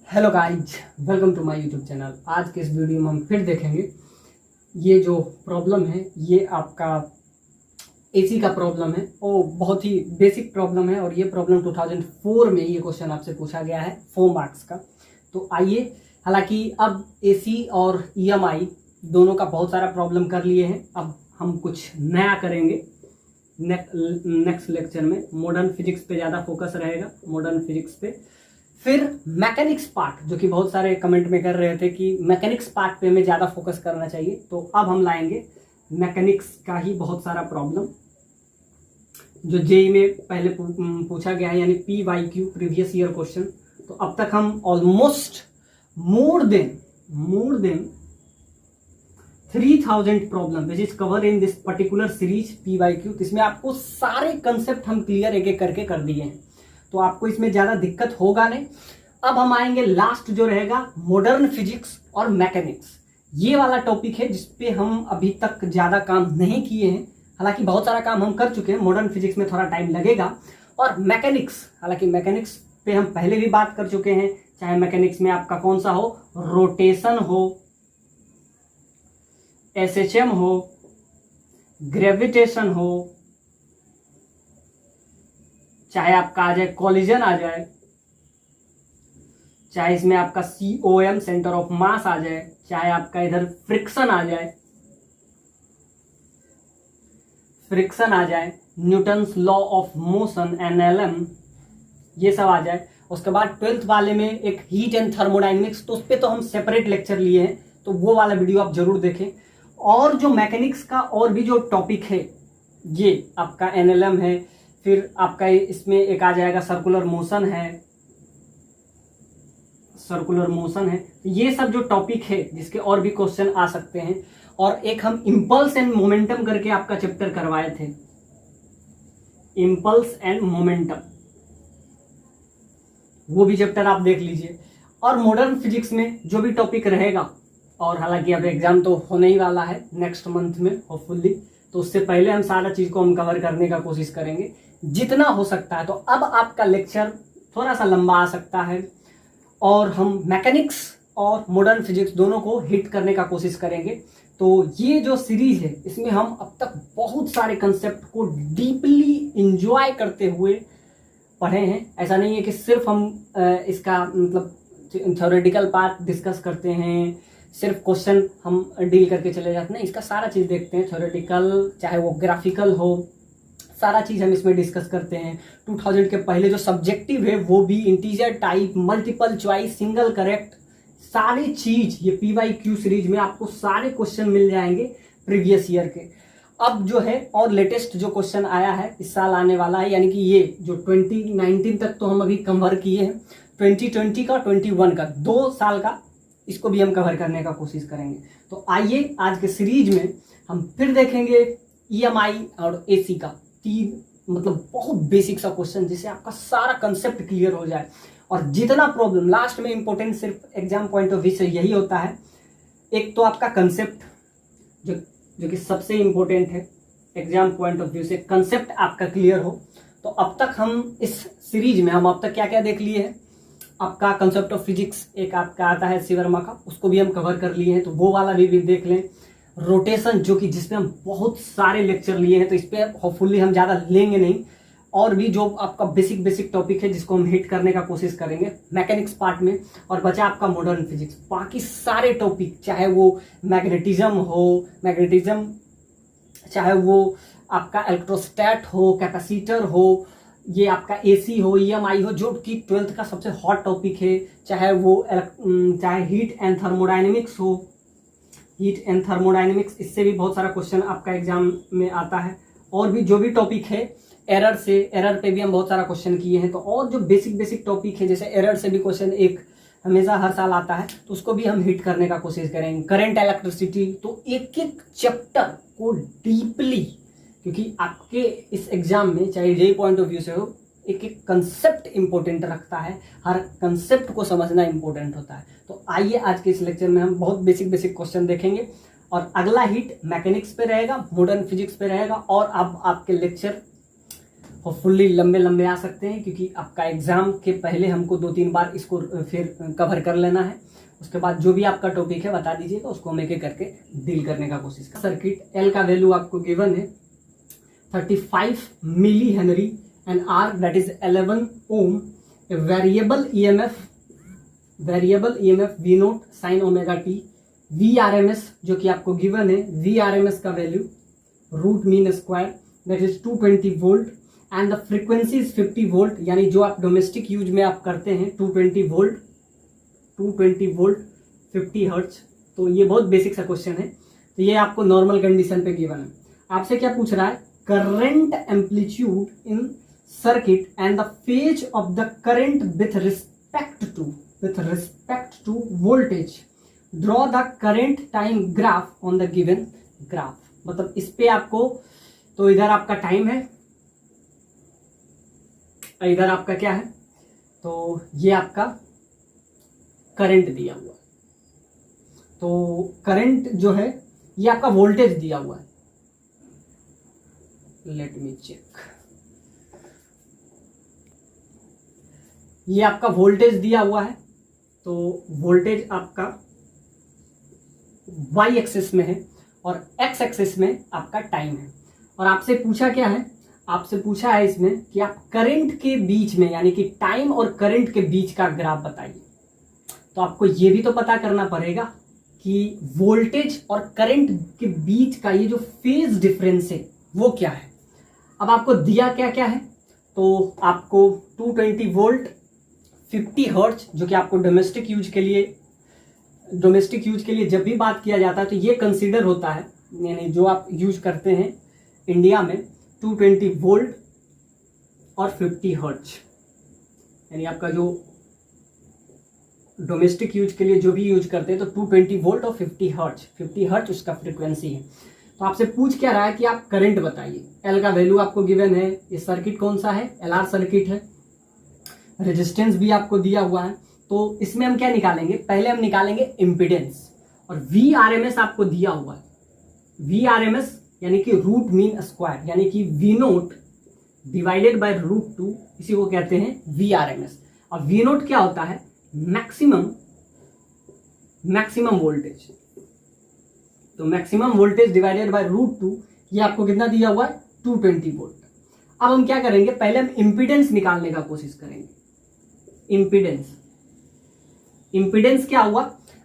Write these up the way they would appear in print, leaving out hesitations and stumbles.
Hello guys, welcome to my YouTube channel. आज के इस वीडियो में हम फिर देखेंगे ये जो प्रॉब्लम है ये आपका एसी का प्रॉब्लम है और बहुत ही बेसिक प्रॉब्लम है। और ये प्रॉब्लम 2004 में ये क्वेश्चन आपसे पूछा गया है 4 मार्क्स का। तो आइए, हालांकि अब एसी और ईएमआई दोनों का बहुत सारा प्रॉब्लम कर लिए हैं, अब हम कुछ नया करेंगे। नेक्स्ट लेक्चर में मॉडर्न फिजिक्स पे ज़्यादा फोकस रहेगा, मॉडर्न फिजिक्स पे। फिर मैकेनिक्स पार्ट, जो कि बहुत सारे कमेंट में कर रहे थे कि मैकेनिक्स पार्ट पे हमें ज़्यादा फोकस करना चाहिए, तो अब हम लाएंगे मैकेनिक्स का ही बहुत सारा प्रॉब्लम जो जेई में पहले पूछा गया है, यानी PYQ प्रीवियस ईयर क्वेश्चन। तो अब तक हम almost more than 3000 problem which is cover in this particular series PYQ। इसमें आपको सारे कंसेप्ट हम क्लियर एक एक करके कर दिए हैं, तो आपको इसमें ज्यादा दिक्कत होगा नहीं। अब हम आएंगे लास्ट जो रहेगा मॉडर्न फिजिक्स और मैकेनिक्स। ये वाला टॉपिक है जिसपे हम अभी तक ज्यादा काम नहीं किए हैं, हालांकि बहुत सारा काम हम कर चुके हैं। मॉडर्न फिजिक्स में थोड़ा टाइम लगेगा। और मैकेनिक्स, हालांकि मैकेनिक्स पे हम पहले भी बात कर चुके हैं, चाहे मैकेनिक्स में आपका कौन सा हो, रोटेशन हो, SHM हो, ग्रेविटेशन हो, चाहे आपका आ जाए कॉलिजन आ जाए, चाहे इसमें आपका COM सेंटर ऑफ मास आ जाए, चाहे आपका इधर फ्रिक्शन आ जाए, Newton's law of motion NLM, ये सब आ जाए। उसके बाद 12th वाले में एक हीट एंड थर्मोडाइनमिक्स, तो उस पर तो हम सेपरेट लेक्चर लिए हैं, तो वो वाला वीडियो आप जरूर देखें। और जो मैकेनिक्स का और भी जो टॉपिक है, ये आपका NLM है, फिर आपका इसमें एक आ जाएगा सर्कुलर मोशन है। ये सब जो टॉपिक है जिसके और भी क्वेश्चन आ सकते हैं। और एक हम इम्पल्स एंड मोमेंटम करके आपका चैप्टर करवाए थे, इम्पल्स एंड मोमेंटम, वो भी चैप्टर आप देख लीजिए। और मॉडर्न फिजिक्स में जो भी टॉपिक रहेगा, और हालांकि अब एग्जाम तो होने ही वाला है नेक्स्ट मंथ में होपफुली, तो उससे पहले हम सारा चीज को हम कवर करने का कोशिश करेंगे जितना हो सकता है। तो अब आपका लेक्चर थोड़ा सा लंबा आ सकता है और हम मैकेनिक्स और मॉडर्न फिजिक्स दोनों को हिट करने का कोशिश करेंगे। तो ये जो सीरीज है इसमें हम अब तक बहुत सारे कंसेप्ट को डीपली इंजॉय करते हुए पढ़े हैं। ऐसा नहीं है कि सिर्फ हम इसका मतलब थ्योरेटिकल पार्ट डिस्कस करते हैं, सिर्फ क्वेश्चन हम डील करके चले जाते हैं। इसका सारा चीज देखते हैं, थ्योरेटिकल चाहे वो ग्राफिकल हो, सारा चीज हम इसमें डिस्कस करते हैं। 2000 के पहले जो सब्जेक्टिव है वो भी, integer type, multiple choice, single correct, सारी चीज ये PYQ सीरीज में आपको सारे क्वेश्चन मिल जाएंगे प्रीवियस ईयर के। अब जो है और लेटेस्ट जो क्वेश्चन आया है इस साल आने वाला है, यानी कि ये जो 2019 तक तो हम अभी कवर किए हैं, 2020 का 21 का 2 साल का, इसको भी हम कवर करने का कोशिश करेंगे। तो आइए, आज के सीरीज में हम फिर देखेंगे EMI और AC का 3 मतलब बहुत बेसिक सा क्वेश्चन, जिससे आपका सारा कंसेप्ट क्लियर हो जाए। और जितना प्रॉब्लम लास्ट में इंपॉर्टेंट सिर्फ एग्जाम पॉइंट ऑफ व्यू से यही होता है, एक तो आपका कंसेप्ट जो कि सबसे इंपॉर्टेंट है एग्जाम पॉइंट ऑफ व्यू से, कंसेप्ट आपका क्लियर हो। तो अब तक हम इस सीरीज में हम अब तक क्या क्या देख लिए हैं, आपका कंसेप्ट ऑफ फिजिक्स एक आपका आता है सी वर्मा का, उसको भी हम कवर कर लिए हैं, तो वो वाला भी देख लें। रोटेशन, जो कि जिसमें हम बहुत सारे लेक्चर लिए हैं, तो इस पर होपफुली हम ज़्यादा लेंगे नहीं। और भी जो आपका बेसिक टॉपिक है जिसको हम हिट करने का कोशिश करेंगे मैकेनिक्स पार्ट में। और बचा आपका मॉडर्न फिजिक्स, बाकी सारे टॉपिक, चाहे वो मैग्नेटिज्म, चाहे वो आपका इलेक्ट्रोस्टैट हो, कैपेसिटर हो, ये आपका AC हो, EMI हो, जो कि 12th का सबसे हॉट टॉपिक है, चाहे हीट एंड थर्मोडाइनमिक्स हो, हीट एंड थर्मोडाइनमिक्स, इससे भी बहुत सारा क्वेश्चन आपका एग्जाम में आता है। और भी जो भी टॉपिक है, एरर पे भी हम बहुत सारा क्वेश्चन किए हैं। तो और जो बेसिक टॉपिक है, जैसे एरर से भी क्वेश्चन एक हमेशा हर साल आता है, तो उसको भी हम हिट करने का कोशिश करेंगे। करंट इलेक्ट्रिसिटी, तो एक एक चैप्टर को डीपली, क्योंकि आपके इस एग्जाम में चाहे जेई पॉइंट ऑफ व्यू से हो, एक एक कंसेप्ट इंपॉर्टेंट रखता है, हर कंसेप्ट को समझना इंपॉर्टेंट होता है। तो आइए, आज के इस लेक्चर में हम बहुत बेसिक क्वेश्चन देखेंगे। और अगला हिट मैकेनिक्स पे रहेगा, मॉडर्न फिजिक्स पे रहेगा। और अब आपके लेक्चर होपफुली लंबे लंबे आ सकते हैं, क्योंकि आपका एग्जाम के पहले हमको 2-3 बार इसको फिर कवर कर लेना है। उसके बाद जो भी आपका टॉपिक है बता दीजिएगा, उसको हम एक एक करके डील करने का कोशिश कर। सर्किट एल का वैल्यू आपको गिवन है 35 milli henry and R that is 11 ohm. Variable EMF V naught sine omega T. V R M S जो कि आपको गिवन है, वी आर एम एस का value root mean square that is 220 volt and the frequency is 50 volt, यानी जो आप domestic use में आप करते हैं 220 वोल्ट 50 हर्ट्ज। तो ये बहुत बेसिक सा क्वेश्चन है। तो ये आपको नॉर्मल कंडीशन पे गिवन है। आपसे क्या पूछ रहा है, current amplitude in circuit and the phase of the current with respect to voltage, draw the current time graph on the given graph. मतलब इस पे आपको, तो इधर आपका टाइम है, इधर आपका क्या है, तो ये आपका करंट दिया हुआ है। तो करंट जो है ये आपका वोल्टेज दिया हुआ है। लेट मी चेक, ये आपका वोल्टेज दिया हुआ है। तो वोल्टेज आपका y एक्सिस में है और x एक्सिस में आपका टाइम है। और आपसे पूछा क्या है, आपसे पूछा है इसमें कि आप करंट के बीच में, यानी कि टाइम और करंट के बीच का ग्राफ बताइए। तो आपको ये भी तो पता करना पड़ेगा कि वोल्टेज और करंट के बीच का ये जो फेज डिफरेंस है वो क्या है। अब आपको दिया क्या क्या है, तो आपको 220 वोल्ट 50 हर्ट्ज, जो कि आपको डोमेस्टिक यूज के लिए जब भी बात किया जाता है तो ये कंसीडर होता है, यानी जो आप यूज करते हैं इंडिया में 220 वोल्ट और 50 हर्ट्ज, यानी आपका जो डोमेस्टिक यूज के लिए जो भी यूज करते हैं तो 220 वोल्ट और 50 हर्ट्ज उसका फ्रीक्वेंसी है। तो आपसे पूछ क्या रहा है कि आप करंट बताइए। एल का वैल्यू आपको गिवन है, ये सर्किट कौन सा है, एलआर सर्किट है, रेजिस्टेंस भी आपको दिया हुआ है। तो इसमें हम क्या निकालेंगे, पहले हम निकालेंगे इम्पीडेंस, और वी आर एम एस आपको दिया हुआ है। वी आर एम एस यानी कि रूट मीन स्क्वायर, यानी कि V naught divided by root 2, इसी को कहते हैं वी आर एम एस। और वी नोट क्या होता है, मैक्सिमम वोल्टेज। तो maximum voltage divided by root 2, ये आपको कितना दिया हुआ है, 220 वोल्ट। अब हम क्या करेंगे, पहले हम इंपीडेंस निकालने का कोशिश करेंगे। इंपीडेंस क्या हुआ,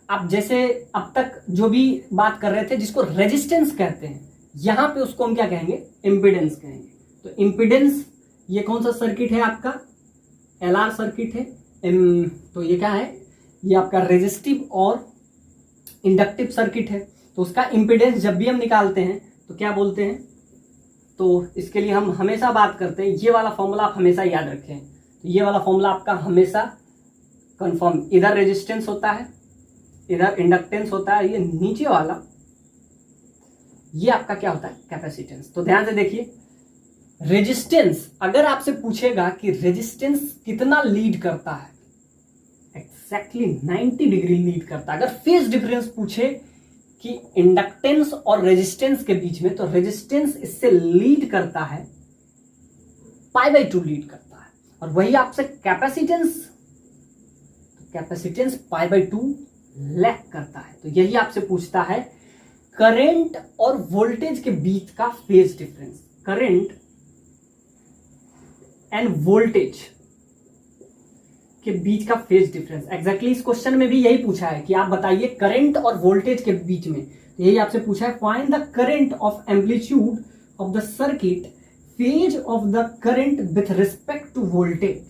आप जैसे अब तक जो भी बात कर रहे थे जिसको रेजिस्टेंस कहते हैं, यहां पे उसको हम क्या कहेंगे, इंपीडेंस कहेंगे। तो इंपीडेंस ये कौन सा सर्किट है आपका, एलआर सर्किट है। तो ये क्या है, ये आपका रेजिस्टिव और इंडक्टिव सर्किट है। तो उसका इंपीडेंस जब भी हम निकालते हैं तो क्या बोलते हैं, तो इसके लिए हम हमेशा बात करते हैं, ये वाला फॉर्मूला आप हमेशा याद रखें। तो ये वाला फॉर्मूला आपका हमेशा कंफर्म, इधर रेजिस्टेंस होता है, इधर इंडक्टेंस होता है, ये नीचे वाला ये आपका क्या होता है, कैपेसिटेंस। तो ध्यान से देखिए, रेजिस्टेंस अगर आपसे पूछेगा कि रेजिस्टेंस कितना लीड करता है, एक्जैक्टली 90 डिग्री लीड करता है। अगर फेज डिफरेंस पूछे कि इंडक्टेंस और रेजिस्टेंस के बीच में, तो रेजिस्टेंस इससे लीड करता है, π/2 लीड करता है। और वही आपसे कैपेसिटेंस π/2 लैग करता है। तो यही आपसे पूछता है करंट और वोल्टेज के बीच का phase difference, current end voltage के बीच का फेज डिफरेंस। एग्जैक्टली इस क्वेश्चन में भी यही पूछा है कि आप बताइए करंट और वोल्टेज के बीच में, तो यही आपसे पूछा है, find the current of amplitude of the circuit, phase of the current with respect to voltage,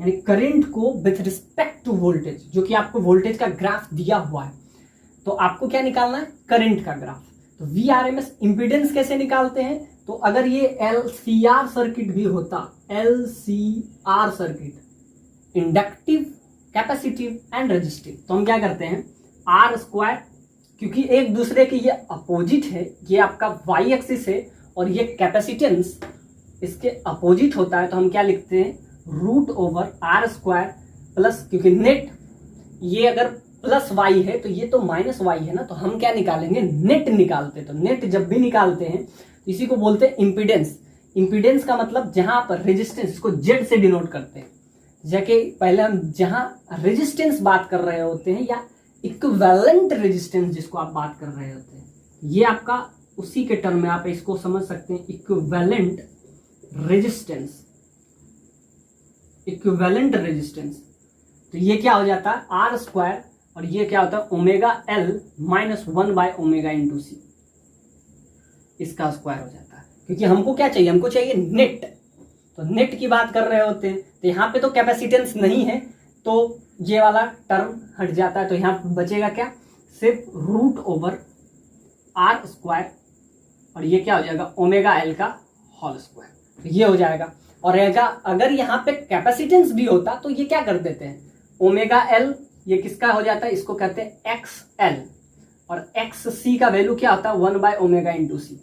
यानी करंट को विथ रिस्पेक्ट टू वोल्टेज, जो कि आपको वोल्टेज का ग्राफ दिया हुआ है। तो आपको क्या निकालना है, करंट का ग्राफ। तो V R M S impedance कैसे निकालते हैं, तो अगर ये एलसीआर सर्किट भी होता, LCR circuit, inductive, capacitive and resistive, तो हम क्या करते हैं, आर स्क्वायर, क्योंकि एक दूसरे के ये अपोजिट है, ये आपका वाई एक्सिस है और ये कैपेसिटेंस इसके अपोजिट होता है, तो हम क्या लिखते हैं, root over R square plus, क्योंकि नेट ये अगर प्लस वाई है तो ये तो माइनस वाई है ना, तो हम क्या निकालेंगे, नेट निकालते। तो नेट जब भी निकालते हैं तो इसी को बोलते हैं इंपीडेंस, इम्पीडेंस का मतलब जहां पर रेजिस्टेंस, इसको जेड से डिनोट करते हैं, जबकि पहले हम जहां रेजिस्टेंस बात कर रहे होते हैं या इक्विवेलेंट रेजिस्टेंस जिसको आप बात कर रहे होते हैं, ये आपका उसी के टर्म में आप इसको समझ सकते हैं, इक्विवेलेंट रेजिस्टेंस। इक्विवेलेंट रेजिस्टेंस तो ये क्या हो जाता है आर स्क्वायर, और ये क्या होता है ओमेगा एल माइनस 1/ओमेगा इंटू सी, इसका स्क्वायर हो जाता है। क्योंकि हमको क्या चाहिए, हमको चाहिए नेट, तो नेट की बात कर रहे होते हैं, तो यहाँ पे तो कैपेसिटेंस नहीं है तो ये वाला टर्म हट जाता है, तो यहाँ बचेगा क्या, सिर्फ रूट ओवर आर स्क्वायर, और ये क्या हो जाएगा ओमेगा एल का होल स्क्वायर, तो ये हो जाएगा। और अगर यहाँ पे कैपेसिटेंस भी होता तो ये क्या कर देते हैं, ओमेगा एल ये किसका हो जाता है, इसको कहते हैं एक्स एल, और एक्स सी का वैल्यू क्या होता है 1/ओमेगा इंटू सी।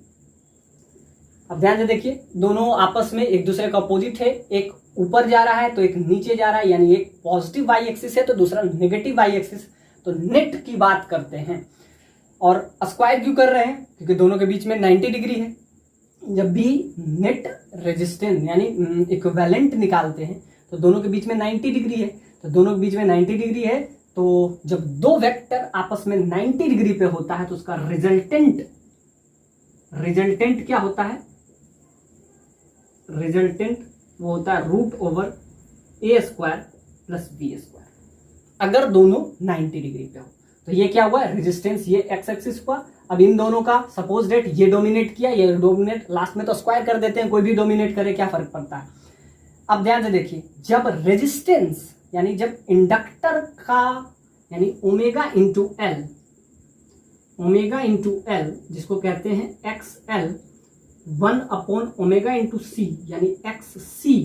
अब ध्यान से देखिए, दोनों आपस में एक दूसरे का अपोजिट है, एक ऊपर जा रहा है तो एक नीचे जा रहा है, यानी एक पॉजिटिव वाई एक्सिस है तो दूसरा नेगेटिव वाई एक्सिस। तो नेट की बात करते हैं, और स्क्वायर क्यों कर रहे हैं, क्योंकि दोनों के बीच में 90 डिग्री है। जब भी नेट रेजिस्टेंस यानी इक्विवेलेंट निकालते हैं तो दोनों के बीच में 90 डिग्री है, तो दोनों के बीच में 90 डिग्री है, तो जब दो वेक्टर आपस में 90 डिग्री पे होता है तो उसका रिजल्टेंट क्या होता है, रिजल्टेंट वो होता है रूट ओवर ए स्क्वायर प्लस बी स्क्वायर, अगर दोनों 90 डिग्री पे हो। तो ये क्या हुआ, रेजिस्टेंस ये एक्स एक्सिस हुआ। अब इन दोनों का सपोज डेट ये डोमिनेट किया, ये डोमिनेट, लास्ट में तो स्क्वायर कर देते हैं, कोई भी डोमिनेट करे क्या फर्क पड़ता है। अब ध्यान से देखिए, जब रेजिस्टेंस यानी जब इंडक्टर का यानी ओमेगा इंटू एल जिसको कहते हैं एक्स एल 1/ओमेगा इंटू सी यानी एक्स सी,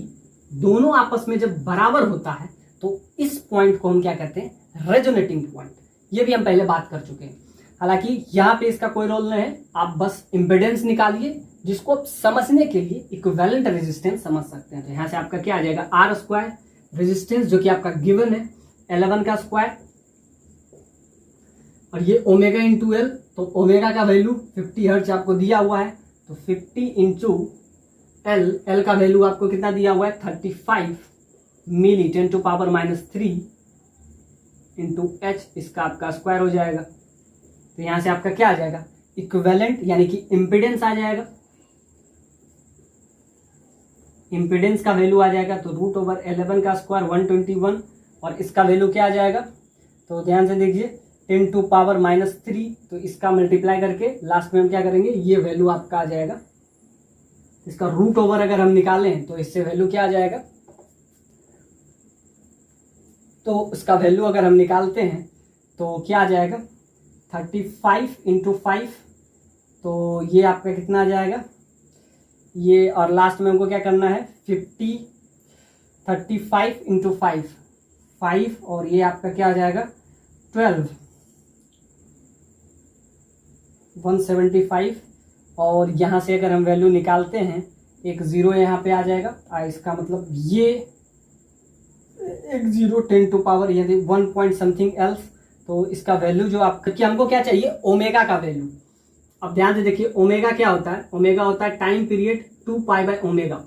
दोनों आपस में जब बराबर होता है तो इस पॉइंट को हम क्या कहते हैं, रेजोनेटिंग पॉइंट। ये भी हम पहले बात कर चुके हैं, हालांकि यहाँ पे इसका कोई रोल नहीं है, आप बस इम्पीडेंस निकालिए, जिसको आप समझने के लिए इक्विवेलेंट रेजिस्टेंस समझ सकते हैं। तो यहाँ से आपका क्या आ जाएगा आर स्क्वायर रेजिस्टेंस जो कि आपका गिवन है 11 का स्क्वायर, और ये ओमेगा इंटू एल, तो ओमेगा का वैल्यू 50 हर्ट्ज आपको दिया हुआ है, तो 50 इंटू एल का वैल्यू आपको कितना दिया हुआ है 35 मिली 10⁻³ इंटू एच, इसका आपका स्क्वायर हो जाएगा। तो यहां से आपका क्या आ जाएगा, इक्विवेलेंट यानी कि इम्पीडेंस आ जाएगा, इम्पीडेंस का वैल्यू आ जाएगा तो रूट ओवर 11 का स्क्वायर 121, और इसका वैल्यू क्या आ जाएगा, तो ध्यान से देखिए 10⁻³ तो इसका मल्टीप्लाई करके लास्ट में हम क्या करेंगे, ये वैल्यू आपका आ जाएगा, इसका रूट ओवर अगर हम निकालें तो इससे वैल्यू क्या आ जाएगा, तो इसका वैल्यू अगर हम निकालते हैं तो क्या आ जाएगा 35 इंटू 5, तो ये आपका कितना आ जाएगा ये, और लास्ट में हमको क्या करना है 35 इंटू 5 और ये आपका क्या आ जाएगा 12 175, और यहाँ से अगर हम वैल्यू निकालते हैं एक जीरो यहाँ पे आ जाएगा, इसका मतलब ये एक जीरो 10⁻, यदि 1 पॉइंट समथिंग एल्स, तो इसका वैल्यू जो आप, क्योंकि हमको क्या चाहिए ओमेगा का वैल्यू। अब ध्यान से देखिए ओमेगा क्या होता है, ओमेगा होता है टाइम पीरियड 2π/ओमेगा,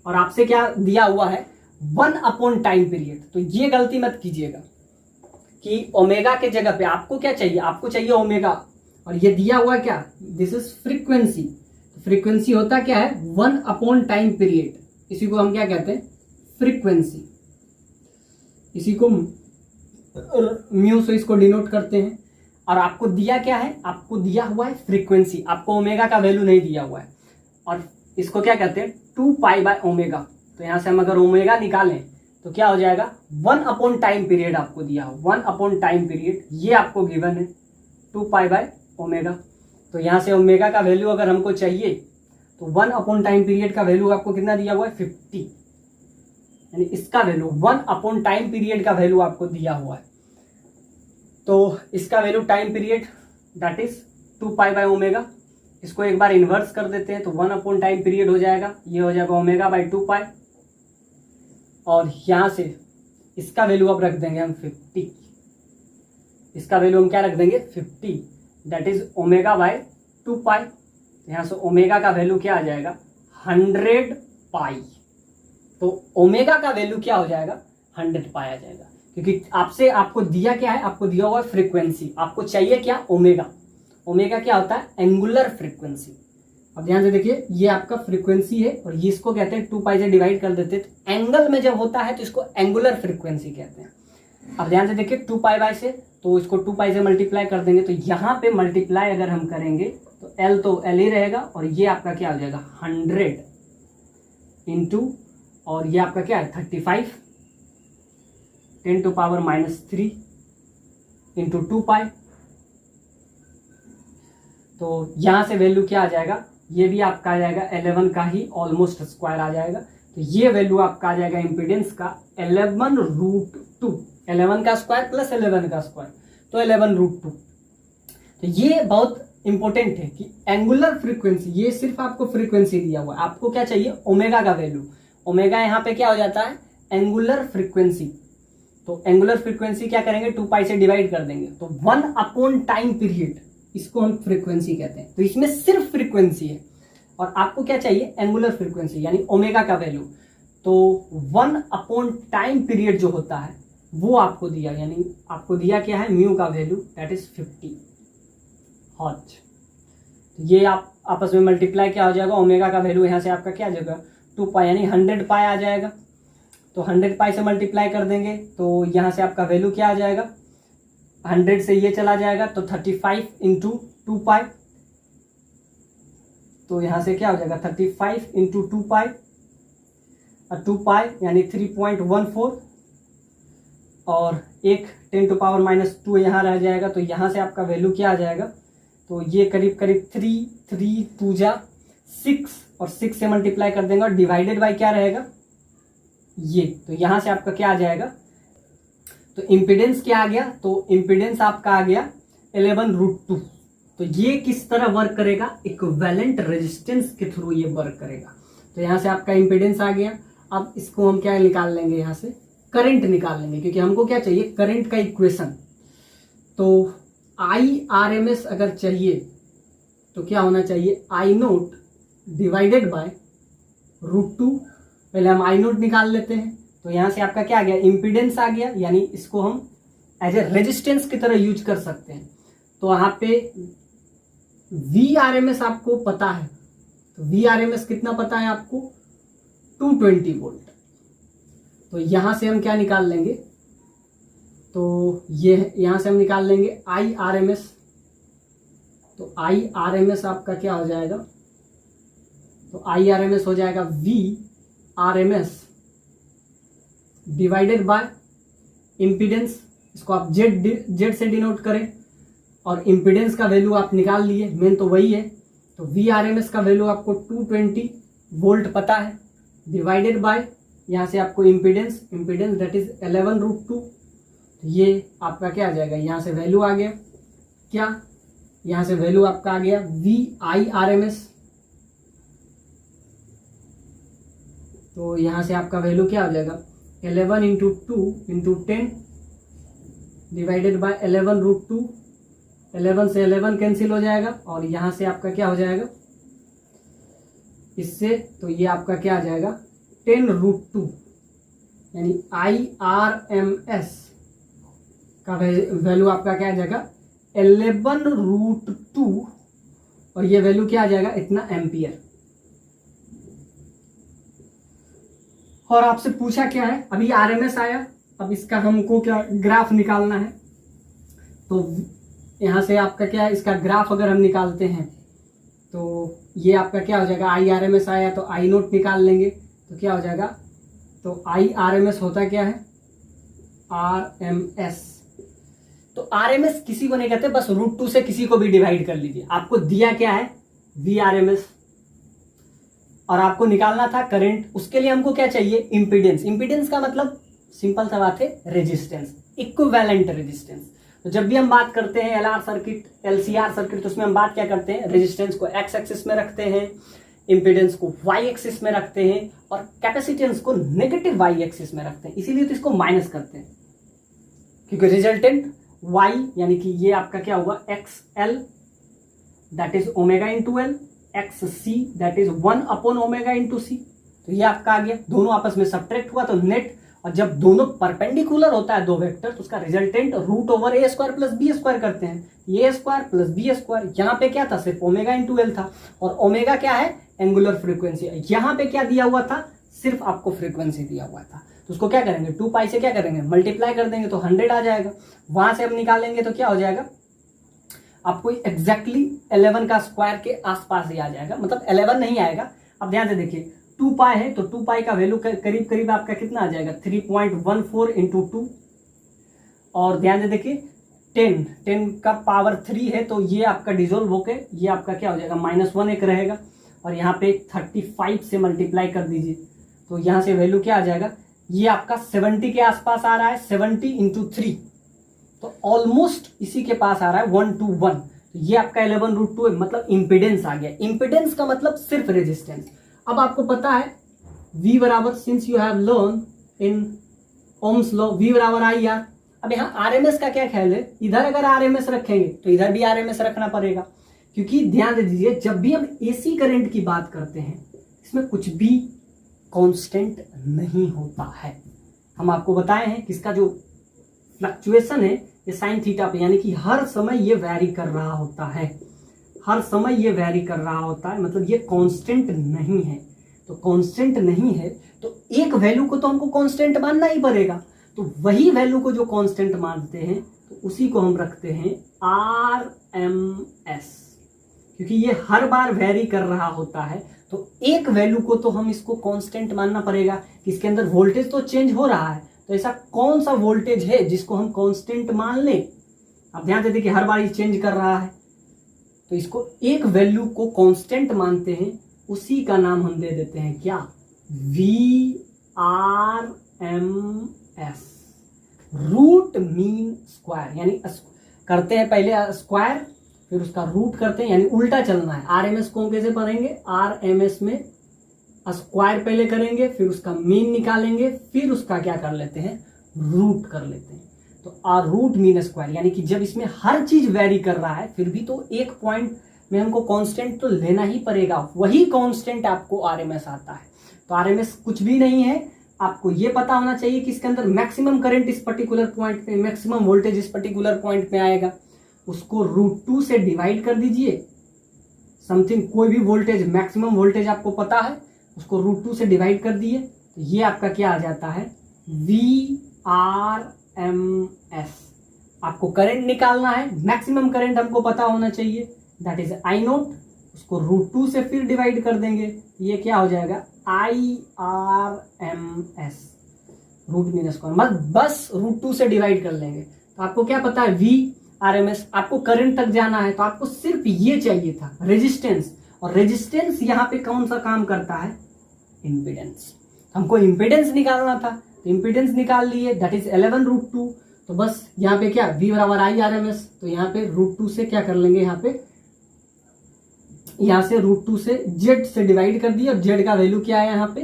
और आपसे क्या दिया हुआ है 1/टाइम पीरियड। तो ये गलती मत कीजिएगा कि ओमेगा के जगह पे आपको क्या चाहिए, आपको चाहिए ओमेगा, और ये दिया हुआ क्या, दिस इज फ्रीक्वेंसी। फ्रीक्वेंसी होता क्या है 1/टाइम पीरियड, इसी को हम क्या कहते हैं फ्रीक्वेंसी, इसी को म्यू से इसको डिनोट करते हैं। और आपको दिया क्या है, आपको दिया हुआ है फ्रीक्वेंसी, आपको ओमेगा का वैल्यू नहीं दिया हुआ है, और इसको क्या कहते हैं 2π/ओमेगा। तो यहां से हम अगर ओमेगा निकालें तो क्या हो जाएगा 1/टाइम पीरियड आपको दिया हो, 1/टाइम पीरियड ये आपको गिवन है 2π/ओमेगा। तो यहां से ओमेगा का वैल्यू अगर हमको चाहिए तो 1/टाइम पीरियड का वैल्यू आपको कितना दिया हुआ है 50, यानी इसका वैल्यू 1/टाइम पीरियड का वैल्यू आपको दिया हुआ है। तो इसका value time period that is 2π/ओमेगा। इसको एक बार इन्वर्स कर देते हैं तो 1/टाइम पीरियड हो जाएगा, ये हो जाएगा ω/2π, और यहां से इसका वैल्यू अब रख देंगे हम 50, इसका वैल्यू हम क्या रख देंगे 50, दैट इज ω/2π। यहां से ओमेगा का वैल्यू क्या आ जाएगा 100 पाई। तो ओमेगा का वैल्यू क्या हो जाएगा, 100 पाई आ जाएगा, क्योंकि आपको दिया क्या है, आपको दिया हुआ फ्रीक्वेंसी, आपको चाहिए क्या, ओमेगा। ओमेगा क्या होता है, एंगुलर फ्रीक्वेंसी। अब ध्यान से देखिए, ये आपका फ्रीक्वेंसी है और ये इसको कहते हैं 2 पाई से डिवाइड कर देते हैं, तो एंगल में जब होता है तो इसको एंगुलर फ्रीक्वेंसी कहते हैं। अब ध्यान से देखिए 2 पाई बाय से, तो इसको 2 पाई से मल्टीप्लाई कर देंगे, तो यहाँ पे मल्टीप्लाई अगर हम करेंगे तो एल ही रहेगा, और ये आपका क्या हो जाएगा 100 इंटू, और ये आपका क्या है 35 10⁻³ इंटू 2 पाई। तो यहां से वैल्यू क्या आ जाएगा, ये भी आपका आ जाएगा 11 का ही ऑलमोस्ट स्क्वायर आ जाएगा। तो ये वैल्यू आपका आ जाएगा इम्पीडेंस का 11√2, 11 का स्क्वायर प्लस 11 का स्क्वायर, तो 11√2। तो ये बहुत इंपॉर्टेंट है कि एंगुलर फ्रीक्वेंसी, ये सिर्फ आपको फ्रीक्वेंसी दिया हुआ है, आपको क्या चाहिए, ओमेगा का वैल्यू। ओमेगा यहाँ पे क्या हो जाता है, एंगुलर फ्रीक्वेंसी। तो एंगुलर फ्रीक्वेंसी क्या करेंगे, 2 पाई से डिवाइड कर देंगे, तो 1 टाइम पीरियड, इसको हम फ्रीक्वेंसी कहते हैं। तो इसमें सिर्फ फ्रीक्वेंसी है और आपको क्या चाहिए, एंगुलर फ्रीक्वेंसी यानी ओमेगा का वैल्यू। तो 1 टाइम पीरियड जो होता है वो आपको दिया, यानी आपको दिया क्या है, म्यू का वैल्यू दैट इज 50 हर्ट्ज। ये आप आपस में मल्टीप्लाई क्या हो जाएगा, ओमेगा का वैल्यू यहाँ से आपका क्या आ जाएगा 2 पाई, यानी 100 पाई आ जाएगा। तो 100 पाई से मल्टीप्लाई कर देंगे तो यहाँ से आपका वैल्यू क्या आ जाएगा, 100 से ये चला जाएगा तो 35 इंटू 2 पाई, तो यहाँ से क्या हो जाएगा 35 इंटू 2 पाई, और 2 पाई यानी 3.14, और एक 10⁻² यहाँ रह जाएगा, तो यहाँ से आपका वैल्यू क्या आ जाएगा, तो ये करीब करीब 3 2 जा 6, और 6 से मल्टीप्लाई कर देंगे और डिवाइडेड बाय क्या रहेगा ये, तो यहाँ से आपका क्या आ जाएगा, तो इम्पीडेंस क्या आ गया, तो इम्पीडेंस आपका आ गया 11√2। तो ये किस तरह वर्क करेगा, इक्विवेलेंट रेजिस्टेंस के थ्रू ये वर्क करेगा। तो यहाँ से आपका इम्पीडेंस आ गया। अब इसको हम क्या निकाल लेंगे, यहाँ से करंट निकाल लेंगे, क्योंकि हमको क्या चाहिए, करंट का इक्वेशन। तो IRMS अगर चाहिए तो क्या होना चाहिए, I0 डिवाइडेड बाय √2। पहले हम I0 निकाल लेते हैं, तो यहां से आपका क्या आ गया, इम्पीडेंस आ गया, यानी इसको हम एज ए रेजिस्टेंस की तरह यूज कर सकते हैं। तो वहां पे VRMS आपको पता है, तो VRMS कितना पता है आपको, 220 वोल्ट। तो यहां से हम क्या निकाल लेंगे, तो ये यहां से हम निकाल लेंगे IRMS। तो IRMS आपका क्या हो जाएगा, तो IRMS हो जाएगा VRMS डिवाइडेड बाय इम्पीडेंस, इसको आप जेड से डिनोट करें, और इम्पीडेंस का वैल्यू आप निकाल लिए, मेन तो वही है। तो VRMS का वैल्यू आपको 220 वोल्ट पता है, डिवाइडेड बाय यहाँ से आपको इम्पीडेंस दैट इज 11√2। ये आपका क्या आ जाएगा, यहाँ से वैल्यू आ गया क्या, यहाँ से वैल्यू आपका आ गया VIRMS। तो यहाँ से आपका वैल्यू क्या हो जाएगा, 11 इंटू 2 इंटू 10 डिवाइडेड बाय 11√2। 11 से 11 कैंसिल हो जाएगा, और यहाँ से आपका क्या हो जाएगा इससे, तो ये आपका क्या आ जाएगा 10√2, यानी IRMS का वैल्यू आपका क्या आ जाएगा 11√2, और ये वैल्यू क्या आ जाएगा, इतना एम्पियर। और आपसे पूछा क्या है, अभी RMS आया, अब इसका हमको क्या ग्राफ निकालना है। तो यहाँ से आपका क्या है, इसका ग्राफ अगर हम निकालते हैं तो ये आपका क्या हो जाएगा, IRMS आया तो I0 निकाल लेंगे, तो क्या हो जाएगा, तो IRMS होता क्या है, RMS। तो RMS किसी को नहीं कहते, बस √2 से किसी को भी डिवाइड कर लीजिए। आपको दिया क्या है, VRMS, और आपको निकालना था करंट, उसके लिए हमको क्या चाहिए, इम्पीडेंस। इम्पीडेंस का मतलब सिंपल सा बात है, रेजिस्टेंस, इक्विवेलेंट रेजिस्टेंस। तो जब भी हम बात करते हैं LR सर्किट, LCR सर्किट, तो उसमें हम बात क्या करते हैं, रेजिस्टेंस को X एक्सिस में रखते हैं, इम्पीडेंस को Y एक्सिस में रखते हैं, और कैपेसिटेंस को नेगेटिव Y एक्सिस में रखते हैं। इसीलिए तो इसको माइनस करते हैं, क्योंकि रिजल्टेंट Y यानी कि ये आपका क्या होगा XL that is omega into L, x see that is 1/ω/c। तो ये आपका आ गया, दोनों आपस में सब्ट्रैक्ट हुआ तो नेट, और जब दोनों परपेंडिकुलर होता है दो वेक्टर तो उसका रिजल्टेंट √a² + b² करते हैं। a² + b², यहाँ पे क्या था, सिर्फ ω/l था, और ओमेगा क्या है, एंगुलर फ्रीक्वेंसी। यहाँ पे क्या दिया हुआ था, सिर्फ आपको फ्रीक्वेंसी दिया हुआ था। तो उसको क्या करेंगे, 2π से क्या करेंगे, मल्टीप्लाई कर देंगे तो 100 आ जाएगा। वहां से हम निकालेंगे तो क्या हो जाएगा, आपको एग्जैक्टली 11 का स्क्वायर के आसपास ही आ जाएगा, मतलब 11 नहीं आएगा। अब ध्यान से देखिए 2π है तो 2π का वैल्यू करीब करीब आपका कितना आ जाएगा, 3.14 × 2। और ध्यान से देखिए 10 का पावर 3 है तो ये आपका डिजोल्व होके ये आपका क्या हो जाएगा, -1 एक रहेगा, और यहाँ पे 35 से मल्टीप्लाई कर दीजिए तो यहाँ से वैल्यू क्या आ जाएगा, ये आपका 70 के आसपास आ रहा है, 70 × 3 तो ऑलमोस्ट इसी के पास आ रहा है 1 to 1। तो ये आपका 11√2 मतलब इंपिडेंस आ गया। इंपिडेंस का मतलब सिर्फ रेजिस्टेंस। अब आपको पता है V बराबर, since you have learn in Ohm's law, V बराबर IR। अब यहाँ RMS का क्या ख्याल है, इधर अगर RMS रखेंगे तो इधर भी RMS रखना पड़ेगा, क्योंकि ध्यान दे दीजिए जब भी हम AC करंट की बात करते हैं इसमें कुछ भी कांस्टेंट नहीं होता है। हम आपको बताए हैं कि इसका जो फ्लक्चुएशन है ये साइन थीटा पे, यानी कि हर समय ये वैरी कर रहा होता है, हर समय ये वैरी कर रहा होता है, मतलब ये कांस्टेंट नहीं है। तो कांस्टेंट नहीं है तो एक वैल्यू को तो हमको कांस्टेंट मानना ही पड़ेगा। तो वही वैल्यू को जो कांस्टेंट मानते हैं तो उसी को हम रखते हैं RMS, क्योंकि ये हर बार वैरी कर रहा होता है। तो एक वैल्यू को तो हम इसको कांस्टेंट मानना पड़ेगा कि इसके अंदर वोल्टेज तो चेंज हो रहा है, तो ऐसा कौन सा वोल्टेज है जिसको हम कांस्टेंट मान लें। अब ध्यान देते कि हर बार ये चेंज कर रहा है तो इसको एक वैल्यू को कांस्टेंट मानते हैं, उसी का नाम हम दे देते हैं क्या, VRMS, रूट मीन स्क्वायर। यानी करते हैं पहले स्क्वायर फिर उसका रूट करते हैं, यानी उल्टा चलना है। RMS को हम कैसे पढ़ेंगे, RMS में स्क्वायर पहले करेंगे फिर उसका मीन निकालेंगे फिर उसका क्या कर लेते हैं, रूट कर लेते हैं। तो रूट मीन स्क्वायर, यानी कि जब इसमें हर चीज वेरी कर रहा है फिर भी तो एक पॉइंट में हमको कांस्टेंट तो लेना ही पड़ेगा, वही कांस्टेंट आपको RMS आता है। तो RMS कुछ भी नहीं है, आपको ये पता होना चाहिए कि इसके अंदर मैक्सिमम करंट इस पर्टिकुलर पॉइंट पे, मैक्सिमम वोल्टेज इस पर्टिकुलर पॉइंट पे आएगा, उसको √2 से डिवाइड कर दीजिए। समथिंग कोई भी वोल्टेज, मैक्सिमम वोल्टेज आपको पता है, उसको √2 से डिवाइड कर दिए तो ये आपका क्या आ जाता है, VRMS। आपको करंट निकालना है, मैक्सिमम करंट हमको पता होना चाहिए, दैट इज I0, उसको √2 से फिर डिवाइड कर देंगे, ये क्या हो जाएगा, IRMS, रूट मीन स्क्वायर, मतलब बस √2 से डिवाइड कर लेंगे। तो आपको क्या पता है, VRMS। आपको करंट तक जाना है तो आपको सिर्फ ये चाहिए था, रेजिस्टेंस। और रेजिस्टेंस यहाँ पे कौन सा काम करता है, इंपीडेंस। हमको इंपीडेंस निकालना था तो इंपीडेंस निकाल लिए, दैट इज 11√2। तो बस यहाँ पे क्या, V बराबर IRMS, तो यहाँ पे √2 से क्या कर लेंगे, यहाँ से √2 से Z से डिवाइड कर दिया, और Z का वैल्यू क्या आया यहाँ पे,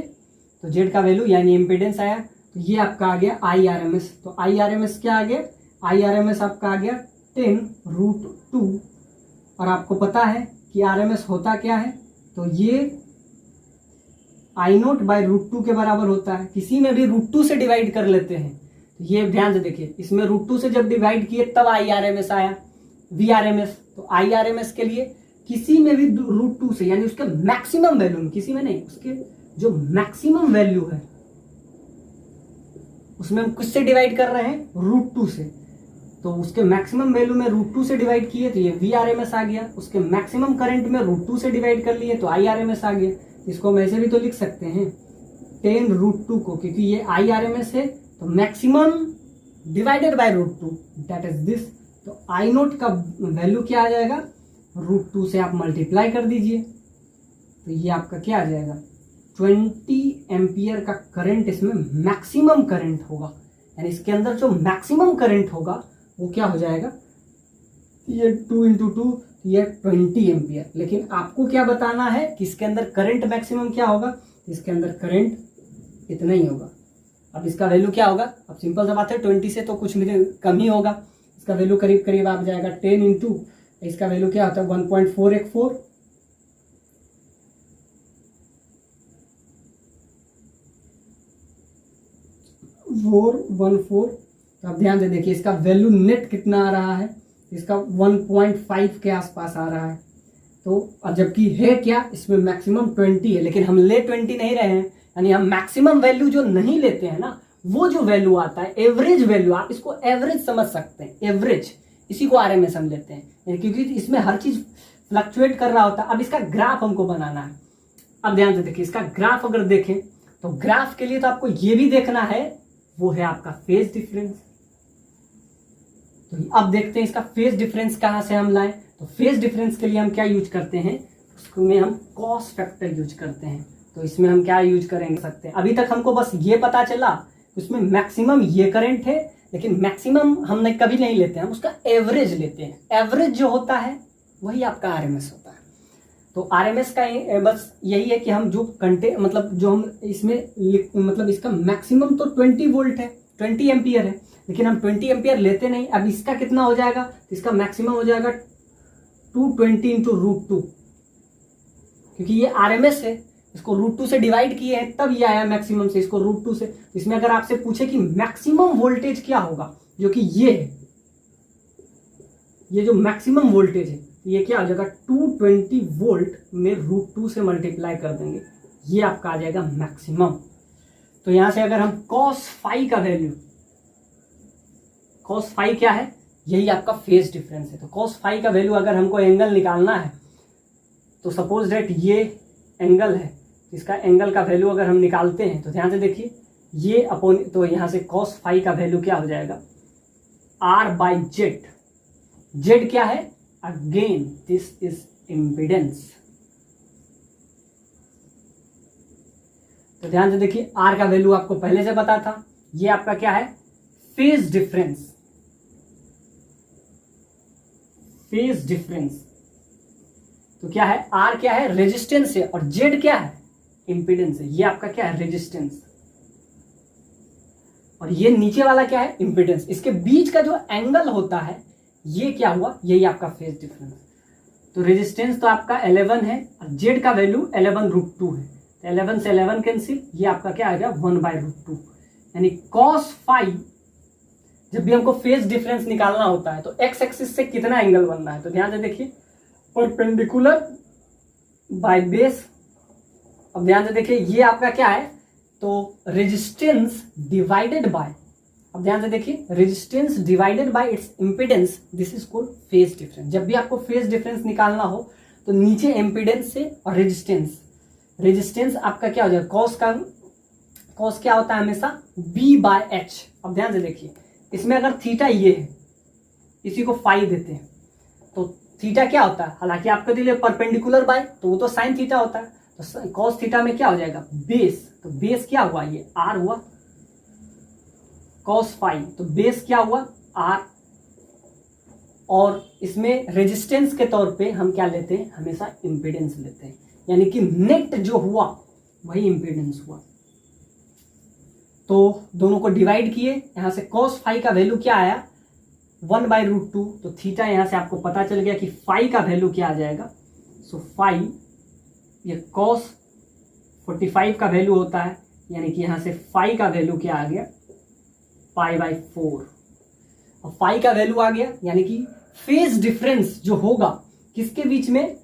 तो Z का वैल्यू यानी इंपीडेंस आया, तो ये आपका आ गया IRMS। तो IRMS क्या आ गया, IRMS आपका आ गया 10√2। और आपको पता है कि RMS होता क्या है, तो ये I0/√2 के बराबर होता है। किसी में भी √2 से डिवाइड कर लेते हैं, तो ये ध्यान से देखिए, इसमें √2 से जब डिवाइड किए तब IRMS आया, VRMS। तो IRMS के लिए किसी में भी √2 से, यानी उसके मैक्सिमम वैल्यू में, किसी में नहीं, उसके जो मैक्सिमम वैल्यू है उसमें हम किससे डिवाइड कर रहे हैं, √2 से। तो उसके मैक्सिमम वैल्यू में √2 से डिवाइड किए तो ये VRMS आ गया, उसके मैक्सिमम करंट में √2 से डिवाइड कर लिए तो IRMS आ गया। इसको हम ऐसे भी तो लिख सकते हैं 10√2 को, क्योंकि ये IRMS है तो maximum divided by √2, that is this. तो I0 का वैल्यू क्या आ जाएगा, √2 से आप मल्टीप्लाई कर दीजिए तो ये आपका क्या आ जाएगा, 20 एम्पियर का करंट इसमें मैक्सिमम करंट होगा। यानी इसके अंदर जो मैक्सिमम करंट होगा वो क्या हो जाएगा, ये 2 × 2 ये 20 एम्पियर। लेकिन आपको क्या बताना है कि इसके अंदर करंट मैक्सिमम क्या होगा, इसके अंदर करंट इतना ही होगा। अब इसका वैल्यू क्या होगा, अब सिंपल सा बात है 20 से तो कुछ कम ही होगा, इसका वैल्यू करीब करीब आ जाएगा 10 × इसका वैल्यू क्या होता है 1.414, 414। तो आप ध्यान से देखिए इसका वैल्यू नेट कितना आ रहा है, इसका 1.5 के आसपास आ रहा है। तो और जबकि है क्या, इसमें मैक्सिमम 20 है, लेकिन हम ले 20 नहीं रहे हैं, यानी हम मैक्सिमम वैल्यू जो नहीं लेते हैं ना, वो जो वैल्यू आता है एवरेज वैल्यू, आप इसको एवरेज समझ सकते हैं, एवरेज, इसी को आरएमएस हम लेते हैं, क्योंकि इसमें हर चीज फ्लक्चुएट कर रहा होता है। अब इसका ग्राफ हमको बनाना है। अब ध्यान से देखिए, इसका ग्राफ अगर देखें तो ग्राफ के लिए तो आपको ये भी देखना है, वो है आपका फेज डिफरेंस। तो अब देखते हैं इसका फेज डिफरेंस कहां से हम लाएं। तो फेज डिफरेंस के लिए हम क्या यूज करते हैं, उसमें हम कॉस फैक्टर यूज करते हैं। तो इसमें हम क्या यूज करेंगे सकते हैं, अभी तक हमको बस ये पता चला उसमें मैक्सिमम ये करंट है, लेकिन मैक्सिमम हमने कभी नहीं लेते हैं, हम उसका एवरेज लेते हैं। एवरेज जो होता है वही आपका आरएमएस होता है। तो आरएमएस का बस यही है कि हम जो मतलब जो हम इसमें मतलब इसका मैक्सिमम तो 20 वोल्ट है, 20 एम्पियर है, लेकिन हम 20 एम्पियर लेते नहीं। अब इसका कितना हो जाएगा, इसका मैक्सिमम हो जाएगा 220 इंटू √2, क्योंकि ये आरएमएस है, इसको √2 से डिवाइड किए हैं तब ये आया मैक्सिमम से, इसको √2 से। इसमें अगर आपसे पूछे कि मैक्सिमम वोल्टेज क्या होगा, जो कि ये है, ये जो मैक्सिमम वोल्टेज है, ये क्या हो जाएगा 220 वोल्ट में √2 से मल्टीप्लाई कर देंगे, ये आपका आ जाएगा मैक्सिमम। तो यहां से अगर हम cos फाई का वैल्यू, cos फाई क्या है, यही आपका फेज डिफरेंस है। तो cos फाई का वैल्यू अगर हमको एंगल निकालना है, तो सपोज दैट ये एंगल है, इसका एंगल का वैल्यू अगर हम निकालते हैं तो ध्यान से देखिए ये अपॉन, तो यहां से cos फाई का वैल्यू क्या हो जाएगा, R/Z। Z क्या है, अगेन दिस इज इम्पीडेंस। तो ध्यान से देखिए R का वैल्यू आपको पहले से पता था, ये आपका क्या है, फेज डिफरेंस। फेज डिफरेंस तो क्या है, R क्या है, रेजिस्टेंस है, और Z क्या है, इंपीडेंस है। ये आपका क्या है, रेजिस्टेंस, और ये नीचे वाला क्या है, इंपीडेंस। इसके बीच का जो एंगल होता है ये क्या हुआ, यही आपका फेज डिफरेंस। तो रेजिस्टेंस तो आपका 11 है, और Z का वैल्यू 11√2 है। तो 11 से 11 कैंसिल, ये आपका क्या आ गया 1/√2। यानी cos फाई, जब भी हमको फेज डिफरेंस निकालना होता है तो एक्स एक्सिस से कितना एंगल बन रहा है, तो ध्यान से देखिए परपेंडिकुलर बाय बेस। अब ध्यान से देखिए ये आपका क्या है, तो रेजिस्टेंस डिवाइडेड बाय, अब ध्यान से देखिए resistance divided by it's impedance, this is called phase difference. जब भी आपको फेज डिफरेंस निकालना हो तो नीचे इंपीडेंस से और रेजिस्टेंस आपका क्या हो जाएगा, कॉस क्या होता है हमेशा B/H। अब ध्यान से देखिए इसमें अगर थीटा ये है, इसी को फाई देते हैं, तो थीटा क्या होता है, हालांकि आपको दिले परपेंडिकुलर बाय, तो वो तो साइन थीटा होता है। तो कॉस थीटा में क्या हो जाएगा, बेस। तो बेस क्या हुआ, ये R हुआ, कॉस फाई, तो बेस क्या हुआ R। और इसमें रेजिस्टेंस के तौर पे हम क्या लेते हैं, हमेशा इंपीडेंस लेते हैं, यानी कि नेट जो हुआ वही इंपीडेंस हुआ। तो दोनों को डिवाइड किए, यहां से cos फाई का वैल्यू क्या आया 1/√2। तो थीटा यहां से आपको पता चल गया कि फाई का वैल्यू क्या आ जाएगा। सो फाई, ये cos 45 का वैल्यू होता है, यानी कि यहां से फाई का वैल्यू क्या आ गया π/4। और फाई का वैल्यू आ गया, यानी कि फेज डिफरेंस जो होगा किसके बीच में,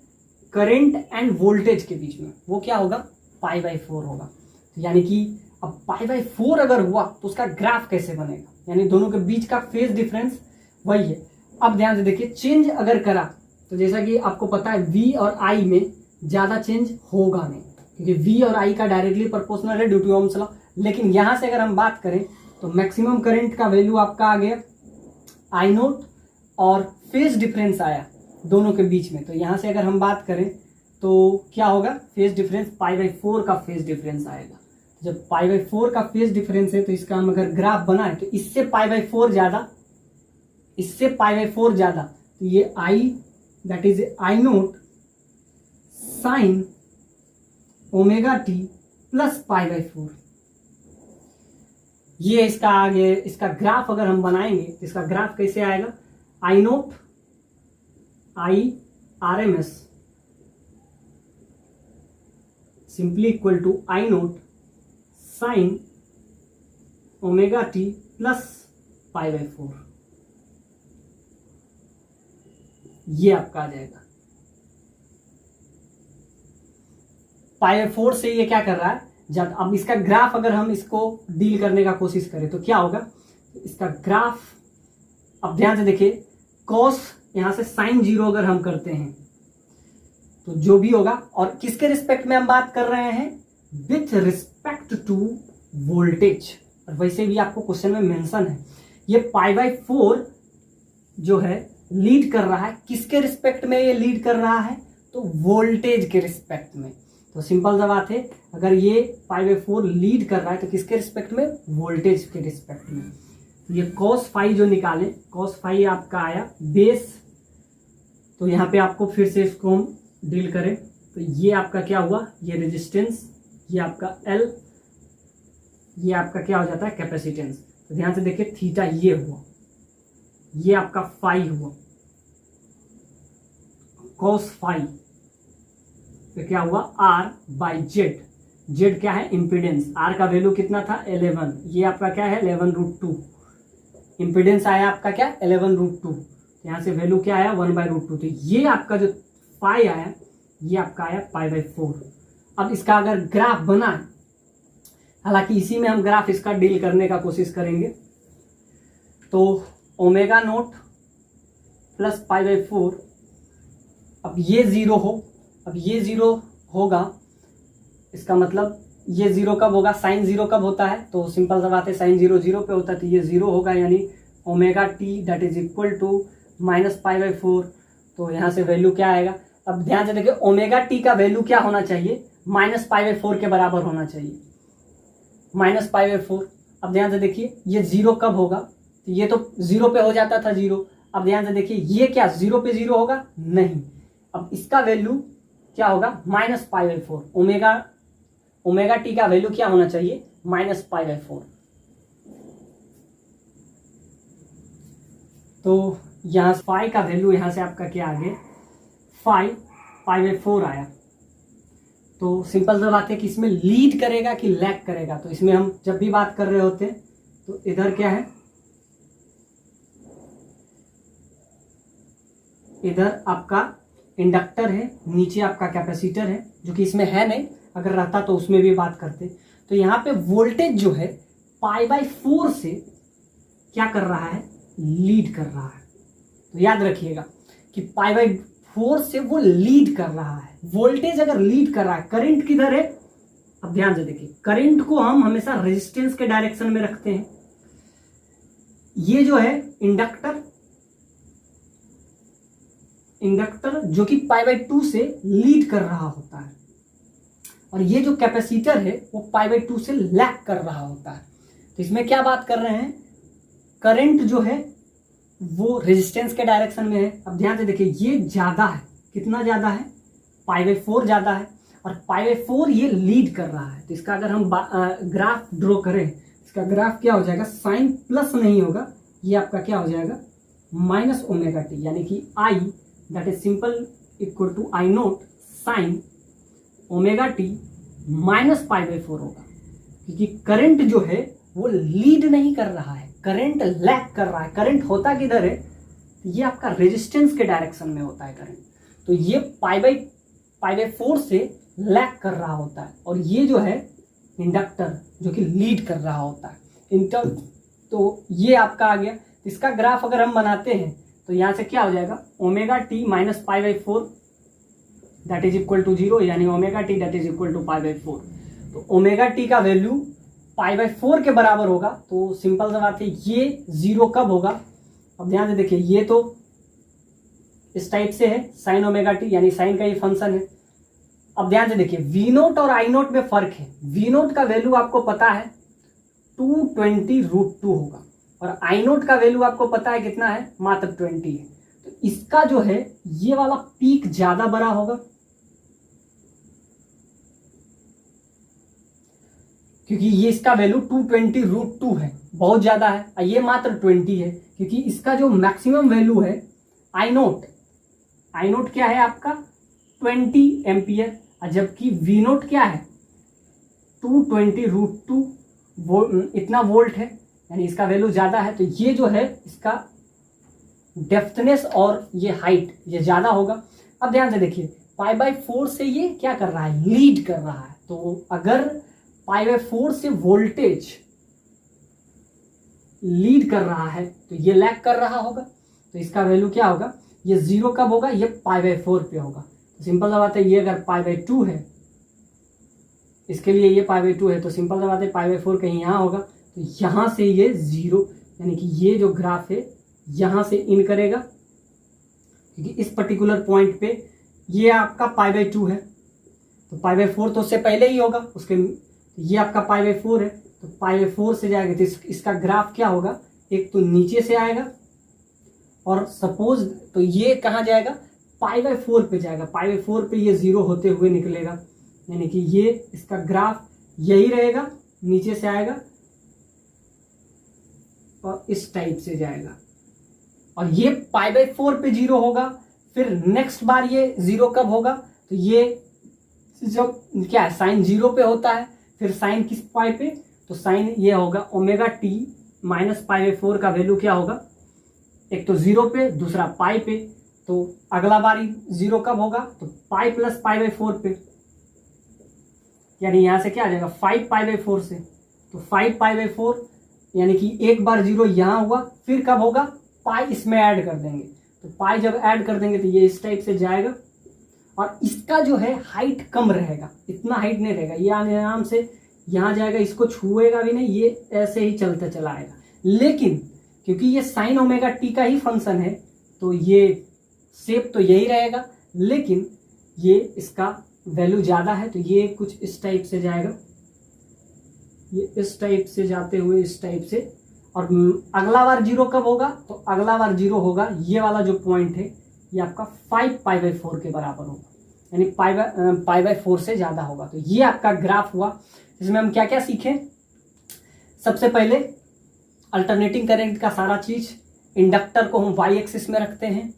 करंट एंड वोल्टेज के बीच में, वो क्या होगा π/4 होगा। यानी कि अब π/4 अगर हुआ तो उसका ग्राफ कैसे बनेगा, यानी दोनों के बीच का फेज डिफरेंस वही है। अब ध्यान से देखिए चेंज अगर करा तो जैसा कि आपको पता है V और I में ज्यादा चेंज होगा नहीं, क्योंकि V और I का डायरेक्टली प्रोपोर्शनल है ड्यू टू ओम्स लॉ। लेकिन यहां से अगर हम बात करें तो मैक्सिमम करंट का वैल्यू आपका आ गया I0, और फेज डिफरेंस आया दोनों के बीच में। तो यहां से अगर हम बात करें तो क्या होगा, फेज डिफरेंस π/4 का फेज डिफरेंस आएगा। जब π/4 का फेज डिफरेंस है तो इसका हम अगर ग्राफ बनाए तो इससे π/4 ज्यादा, इससे π/4 ज्यादा, तो ये I that is I0 sine ω/t plus π/4। ये इसका आगे इसका ग्राफ अगर हम बनाएंगे तो इसका ग्राफ कैसे आएगा, I0 I RMS simply equal to I0 sine omega T plus pi by 4, ये आपका आ जाएगा। पाई बाई 4 से ये क्या कर रहा है, जब अब इसका ग्राफ अगर हम इसको डील करने का कोशिश करें तो क्या होगा, इसका ग्राफ अब ध्यान से देखिए, कॉस यहां से साइन 0 अगर हम करते हैं तो जो भी होगा, और किसके रिस्पेक्ट में हम बात कर रहे हैं, विथ रिस्पेक्ट टू वोल्टेज। और वैसे भी आपको क्वेश्चन में मेंशन है, ये पाई बाई 4 जो है लीड कर रहा है, किसके रिस्पेक्ट में ये लीड कर रहा है, तो वोल्टेज के रिस्पेक्ट में। तो सिंपल सा बात है, अगर ये पाई बाई 4 लीड कर रहा है तो किसके रिस्पेक्ट में, वोल्टेज के रिस्पेक्ट में। ये कॉस फाई जो निकाले, कॉस फाई आपका आया बेस, तो यहाँ पे आपको फिर से इसको हम डील करें तो ये आपका क्या हुआ, ये रेजिस्टेंस, ये आपका एल, ये आपका क्या हो जाता है, कैपेसिटेंस। तो ध्यान से देखिए, थीटा ये हुआ, ये आपका फाई हुआ, कॉस फाई, तो क्या हुआ, आर बाई जेड। जेड क्या है, इंपीडेंस, आर का वैल्यू कितना था 11, ये आपका क्या है 11√2, इंपीडेंस आया आपका क्या 11√2, यहां से वैल्यू क्या आया 1/√2। तो ये आपका जो पाई आया, ये आपका आया पाई बाई 4। अब इसका अगर ग्राफ बना, हालांकि इसी में हम ग्राफ इसका डील करने का कोशिश करेंगे, तो omega naught plus pi by 4, अब ये 0 हो, अब ये 0 होगा, इसका मतलब ये 0 कब होगा, साइन 0 कब होता है, तो सिंपल सा बात है, साइन 0 0 पे होता है, तो ये 0 होगा, यानी omega T that is equal to minus pi by 4। तो यहाँ से वैल्यू क्या आएगा, अब ध्यान से देखिए, ओमेगा टी का वैल्यू क्या होना चाहिए, माइनस पाई बाई 4 के बराबर होना चाहिए, माइनस पाई बाई 4। अब ध्यान से देखिए, ये 0 कब होगा, तो ये तो 0 पे हो जाता था 0, अब ध्यान से देखिए, ये क्या 0 पे 0 होगा, नहीं, अब इसका वैल्यू क्या होगा, minus pi by 4। Omega T का वैल्यू क्या होना चाहिए, माइनस पाई बाई 4। तो यहाँ फाई का वैल्यू यहाँ से आपका क्या आ गया, फाई पाई बाई 4 आया। तो सिंपल सा बात है कि इसमें लीड करेगा कि लैग करेगा, तो इसमें हम जब भी बात कर रहे होते हैं तो इधर क्या है, इधर आपका इंडक्टर है, नीचे आपका कैपेसिटर है, जो कि इसमें है नहीं, अगर रहता तो उसमें भी बात करते। तो यहाँ पे वोल्टेज जो है पाई बाई 4 से क्या कर रहा है, लीड कर रहा है। तो याद रखिएगा कि पाई बाई 4 से वो लीड कर रहा है। वोल्टेज अगर लीड कर रहा है, करंट किधर है, अब ध्यान से देखिए, करंट को हम हमेशा रेजिस्टेंस के डायरेक्शन में रखते हैं। ये जो है इंडक्टर जो कि पाई बाई 2 से लीड कर रहा होता है, और ये जो कैपेसिटर है वो पाई बाई 2 से लैग कर रहा होता है। तो इसमें क्या बात कर रहे हैं, करंट जो है वो रेजिस्टेंस के डायरेक्शन में है। अब ध्यान से देखिए, ये ज्यादा है, कितना ज्यादा है, पाई बाई 4 ज्यादा है, और पाई बाई 4 ये लीड कर रहा है। तो इसका अगर हम ग्राफ ड्रॉ करें, इसका ग्राफ क्या हो जाएगा, साइन प्लस नहीं होगा, ये आपका क्या हो जाएगा, माइनस ओमेगा टी, यानी कि I that is simple equal to I naught sine omega T minus pi by 4 होगा, क्योंकि करंट जो है वो लीड नहीं कर रहा है, करंट लैग कर रहा है। करंट होता किधर है, ये आपका रेजिस्टेंस के डायरेक्शन में होता है करंट। तो ये पाई बाई 4 से लैग कर रहा होता है, और ये जो है इंडक्टर जो कि लीड कर रहा होता है। तो ये आपका आ गया। इसका ग्राफ अगर हम बनाते हैं तो यहाँ से क्या हो जाएगा, omega T minus pi by 4 that is equal to 0, यानी omega T that is equal to pi by 4। तो ओमेगा टी का वैल्यू पाई बाई 4 के बराबर होगा। तो सिंपल सा बात है, ये 0 कब होगा, अब ध्यान से देखिए, ये तो इस टाइप से है साइन ओमेगा टी, यानी साइन का ही फंक्शन है। अब ध्यान से देखिए, वी नोट और आई नोट में फर्क है। वी नोट का वैल्यू आपको पता है 220√2 होगा, और आई नोट का वैल्यू आपको पता है कितना है, मात्र 20 है। तो इसका जो है ये वाला पीक ज्यादा बड़ा होगा, क्योंकि ये इसका वैल्यू 220√2 है, बहुत ज्यादा है, और ये मात्र 20 है, क्योंकि इसका जो मैक्सिमम वैल्यू है आई नोट क्या है आपका 20 एम्पियर, और जबकि वी नोट क्या है 220√2 इतना वोल्ट है। यानी इसका वैल्यू ज्यादा है, तो ये जो है इसका डेप्थनेस और ये हाइट ये ज्यादा होगा। अब ध्यान से देखिए, π/4 से ये क्या कर रहा है, लीड कर रहा है। तो अगर π/4 से वोल्टेज लीड कर रहा है तो ये लैग कर रहा होगा, तो इसका वैल्यू क्या होगा, ये 0 कब होगा, ये π/4 पे होगा। तो सिंपल सा बात है, ये अगर π/2 है, इसके लिए ये π/2 है, तो सिंपल सा बात है π/4 कहीं यहाँ होगा, तो यहाँ से ये 0, यानी कि ये जो ग्राफ है यहाँ से इन करेगा, क्योंकि इस पर्टिकुलर पॉइंट पे ये आपका π/2 है, तो π/4 तो उससे पहले ही होगा उसके, ये आपका π/4 है, तो π/4 से जाएगा तो इसका ग्राफ क्या होगा, एक तो नीचे से आएगा, और सपोज तो ये कहाँ जाएगा, π/4 पे जाएगा, π/4 पे ये 0 होते हुए निकलेगा, यानी कि ये इसका ग्राफ यही रहेगा, नीचे से आएगा और इस टाइप से जाएगा, और ये π/4 पे 0 होगा। फिर नेक्स्ट बार ये 0 कब होगा, तो ये जब क्या है, साइन 0 पे होता है, फिर साइन किस पाई पे, तो साइन ये होगा ω_t माइनस π/4 का वैल्यू क्या होगा, एक तो 0 पे, दूसरा पाई पे, तो अगला बारी 0 कब होगा, तो पाई प्लस π/4 पे, यानी यहां से क्या आ जाएगा 5π/4 से, तो 5π/4 यानी कि एक बार 0 यहां हुआ, फिर कब होगा, पाई इसमें ऐड कर देंगे, तो पाई जब ऐड कर देंगे तो ये इस टाइप से जाएगा, और इसका जो है हाइट कम रहेगा, इतना हाइट नहीं रहेगा, ये आराम से यहाँ जाएगा, इसको छुएगा भी नहीं, ये ऐसे ही चलता चला आएगा। लेकिन क्योंकि ये साइन ω_t का ही फंक्शन है, तो ये शेप तो यही रहेगा, लेकिन ये इसका वैल्यू ज़्यादा है, तो ये कुछ इस टाइप से जाएगा, ये इस टाइप से जाते हुए इस टाइप से, और अगला बार 0 कब होगा, तो अगला बार 0 होगा, ये वाला जो पॉइंट है ये आपका 5π/4 के बराबर होगा, यानी π/4 से ज़्यादा होगा। तो ये आपका ग्राफ हुआ, इसमें हम क्या क्या सीखे, सबसे पहले अल्टरनेटिंग करंट का सारा चीज, इंडक्टर को हम y एक्सिस में रखते हैं,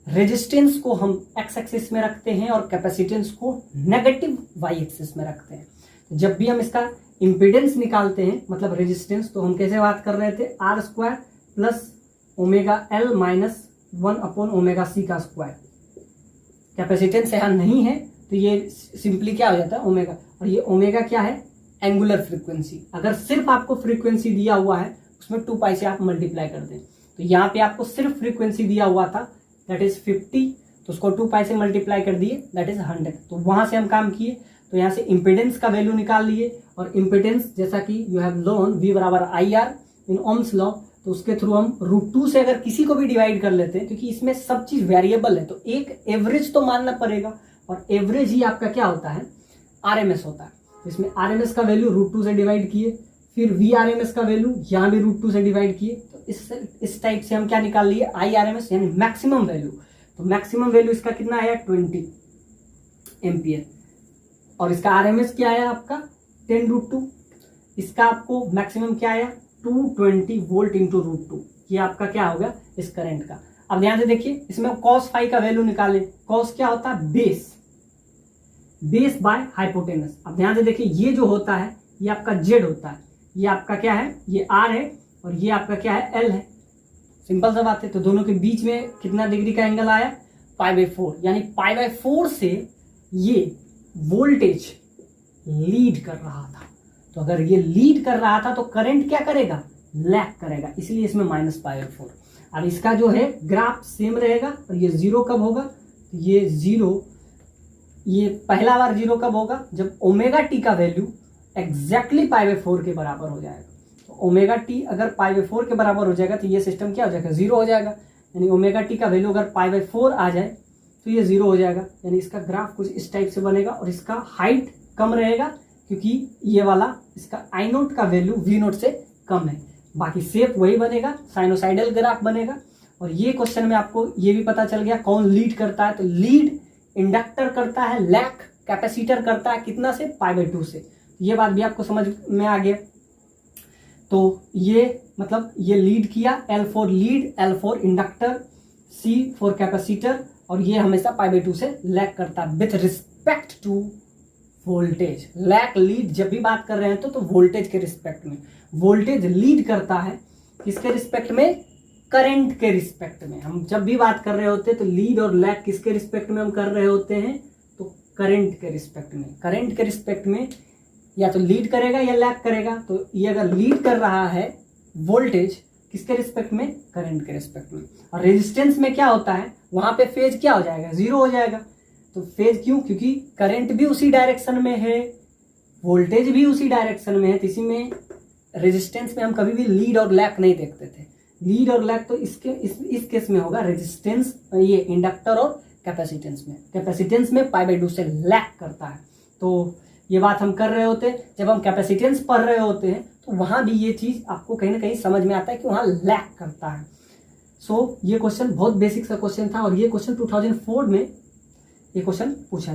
रेजिस्टेंस को हम x एक्सिस में रखते हैं, और कैपेसिटेंस को नेगेटिव y एक्सिस में रखते हैं। तो जब भी हम इसका इम्पीडेंस निकालते हैं, मतलब रेजिस्टेंस, तो हम कैसे बात कर रहे थे, R² plus ω_L minus 1/ωc का स्क्वायर। कैपेसिटेंस यहाँ नहीं है, तो ये सिंपली क्या हो जाता है ओमेगा, और ये ओमेगा क्या है, एंगुलर फ्रीक्वेंसी। अगर सिर्फ आपको फ्रीक्वेंसी दिया हुआ है, उसमें 2π से आप मल्टीप्लाई कर दें, तो यहाँ पे आपको सिर्फ फ्रीक्वेंसी दिया हुआ था, दैट इज 50, तो उसको 2π से मल्टीप्लाई कर दिए, दैट इज 100। तो वहां से हम काम किए, तो यहाँ से इम्पिडेंस का वैल्यू निकाल लिए, और इम्पिडेंस जैसा कि यू हैव लर्न V बराबर IR इन ओम्स लॉ, तो उसके थ्रू हम √2 से अगर किसी को भी डिवाइड कर लेते हैं, क्योंकि इसमें सब चीज वेरिएबल है, तो एक एवरेज तो मानना पड़ेगा, और एवरेज ही आपका क्या होता है, RMS होता है। इसमें RMS का वैल्यू √2 से डिवाइड किए, फिर VRMS का वैल्यू यहाँ भी √2 से डिवाइड किए, तो इस टाइप से हम क्या निकाल लिए, IRMS यानी मैक्सिमम वैल्यू। तो मैक्सिमम वैल्यू इसका कितना आया, 20 एम्पियर, और इसका RMS क्या आया आपका 10√2, इसका आपको मैक्सिमम क्या आया 220 वोल्ट इंटू √2, ये आपका क्या होगा इस करंट का। अब ध्यान से देखिए, इसमें cos फाई का वैल्यू निकाले, cos क्या होता है, बेस बाय हाइपोटेनस। अब ध्यान से देखिए, ये जो होता है ये आपका Z होता है, ये आपका क्या है, ये R है, और ये आपका क्या है, L है। सिंपल सा बात है, तो दोनों के बीच में कितना डिग्री का एंगल आया, π/4, यानी π/4 से ये वोल्टेज लीड कर रहा था। तो अगर ये लीड कर रहा था तो करंट क्या करेगा, लैग करेगा, इसलिए इसमें -π/4। अब इसका जो है ग्राफ सेम रहेगा, और ये 0 कब होगा, ये 0, ये पहला बार 0 कब होगा, जब ω_t का वैल्यू एग्जैक्टली π/4 के बराबर हो जाएगा। तो ω_t अगर π/4 के बराबर हो जाएगा, तो ये सिस्टम क्या हो जाएगा, 0 हो जाएगा, यानी ω_t का वैल्यू अगर π/4 आ जाए तो ये 0 हो जाएगा, यानी इसका ग्राफ कुछ इस टाइप से बनेगा, और इसका हाइट कम रहेगा, क्योंकि ये वाला इसका I0 का वैल्यू V0 से कम है। बाकी शेप वही बनेगा, साइनोसाइडल ग्राफ बनेगा। और ये क्वेश्चन में आपको ये भी पता चल गया कौन लीड करता है, तो लीड इंडक्टर करता है, लैग कैपेसिटर करता है कितना से, π/2 से। ये बात भी आपको समझ में आ गया। तो ये मतलब ये लीड किया, L for lead, L for inductor, C for capacitor, और ये हमेशा π/2 से लैग करता है with respect to voltage. Lag lead जब भी बात कर रहे हैं तो वोल्टेज के रिस्पेक्ट में। वोल्टेज लीड करता है किसके रिस्पेक्ट में? करंट के रिस्पेक्ट में। हम जब भी बात कर रहे होते हैं तो लीड और लैक किसके रिस्पेक्ट में हम कर रहे होते हैं? तो करंट के रिस्पेक्ट में। करंट के रिस्पेक्ट में या तो लीड करेगा या लैक करेगा। तो ये अगर लीड कर रहा है वोल्टेज किसके रिस्पेक्ट में? करंट के रिस्पेक्ट में। और रेजिस्टेंस में क्या होता है? वहां पे फेज क्या हो जाएगा? जीरो हो जाएगा। तो फेज क्यों? क्योंकि करंट भी उसी डायरेक्शन में है, वोल्टेज भी उसी डायरेक्शन में है। तो इसी में रेजिस्टेंस में हम कभी भी लीड और लैक नहीं देखते थे। लीड और लैक तो इस केस में होगा रेजिस्टेंस, ये इंडक्टर और कैपेसिटेंस में। कैपेसिटेंस में π/2 से लैक करता है। तो ये बात हम कर रहे होते हैं। जब हम कैपेसिटेंस पढ़ रहे होते हैं तो वहां भी ये चीज आपको कहीं ना कहीं समझ में आता है कि वहां लैक करता है। सो ये क्वेश्चन बहुत बेसिक सा क्वेश्चन था और ये क्वेश्चन 2004 में ये क्वेश्चन पूछा गया।